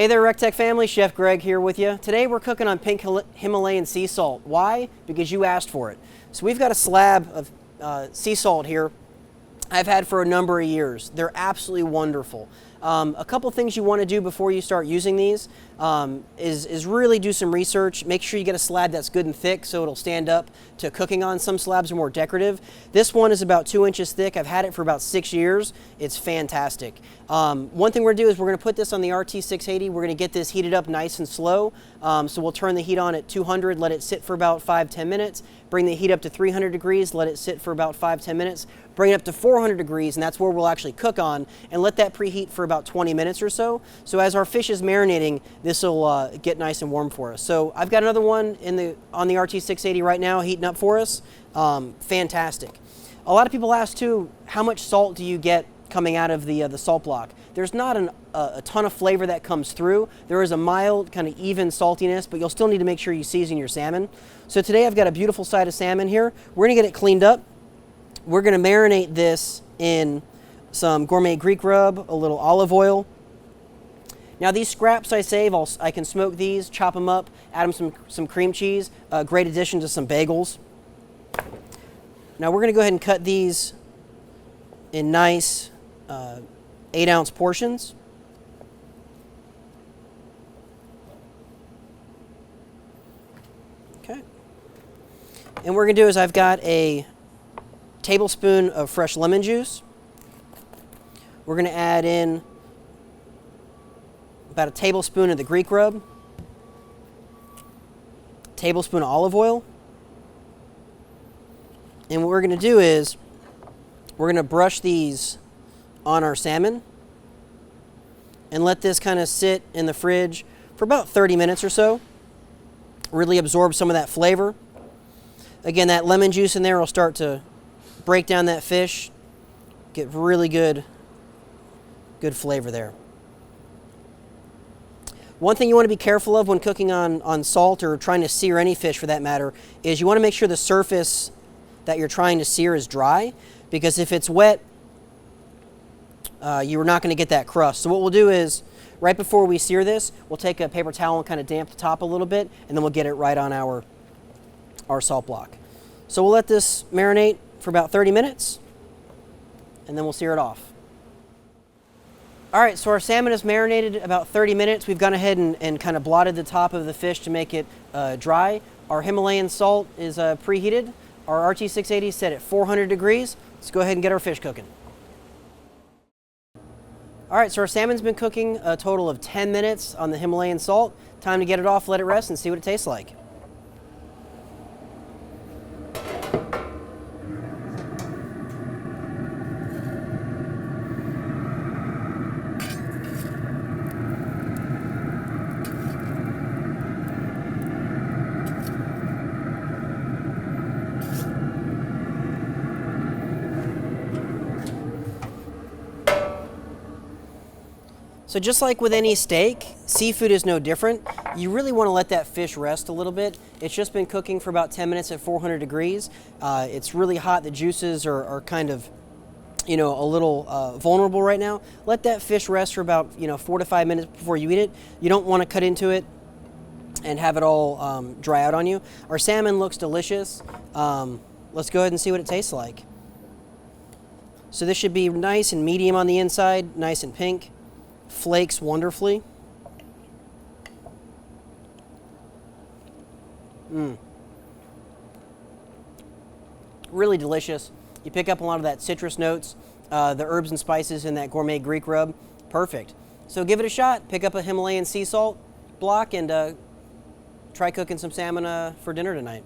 Hey there, RecTech family, Chef Greg here with you. Today we're cooking on pink Himalayan sea salt. Why? Because you asked for it. So we've got a slab of sea salt here I've had for a number of years. They're absolutely wonderful. A couple things you want to do before you start using these is really do some research. Make sure you get a slab that's good and thick so it'll stand up to cooking on. Some slabs are more decorative. This one is about 2 inches thick. I've had it for about 6 years. It's fantastic. One thing we're going to do is we're going to put this on the RT680. We're going to get this heated up nice and slow. So we'll turn the heat on at 200, let it sit for about 5-10 minutes. Bring the heat up to 300 degrees, let it sit for about 5-10 minutes. Bring it up to 400 degrees, and that's where we'll actually cook on, and let that preheat for about 20 minutes or so. So as our fish is marinating, this will get nice and warm for us. So I've got another one on the RT680 right now heating up for us. Fantastic. A lot of people ask too, how much salt do you get coming out of the salt block? There's not a ton of flavor that comes through. There is a mild, kind of even saltiness, but you'll still need to make sure you season your salmon. So today I've got a beautiful side of salmon here. We're gonna get it cleaned up. We're gonna marinate this in some gourmet Greek rub, a little olive oil. Now these scraps I save, I can smoke these, chop them up, add them some cream cheese, a great addition to some bagels. Now we're gonna go ahead and cut these in nice 8-ounce portions. Okay. And what we're gonna do is I've got a tablespoon of fresh lemon juice. We're going to add in about a tablespoon of the Greek rub, tablespoon of olive oil, and what we're going to do is we're going to brush these on our salmon and let this kind of sit in the fridge for about 30 minutes or so. Really absorb some of that flavor. Again, that lemon juice in there will start to break down that fish, get really good flavor there. One thing you want to be careful of when cooking on salt or trying to sear any fish for that matter is you want to make sure the surface that you're trying to sear is dry, because if it's wet, you're not going to get that crust. So what we'll do is right before we sear this, we'll take a paper towel and kind of damp the top a little bit, and then we'll get it right on our salt block. So we'll let this marinate for about 30 minutes, and then we'll sear it off. All right, so our salmon is marinated about 30 minutes. We've gone ahead and kind of blotted the top of the fish to make it dry. Our Himalayan salt is preheated. Our RT680 is set at 400 degrees. Let's go ahead and get our fish cooking. All right, so our salmon's been cooking a total of 10 minutes on the Himalayan salt. Time to get it off, let it rest, and see what it tastes like. So just like with any steak, seafood is no different. You really want to let that fish rest a little bit. It's just been cooking for about 10 minutes at 400 degrees. It's really hot. The juices are kind of, a little vulnerable right now. Let that fish rest for about, 4 to 5 minutes before you eat it. You don't want to cut into it and have it all dry out on you. Our salmon looks delicious. Let's go ahead and see what it tastes like. So this should be nice and medium on the inside, nice and pink. Flakes wonderfully. Really delicious. You pick up a lot of that citrus notes, the herbs and spices in that gourmet Greek rub. Perfect. So give it a shot. Pick up a Himalayan sea salt block and try cooking some salmon for dinner tonight.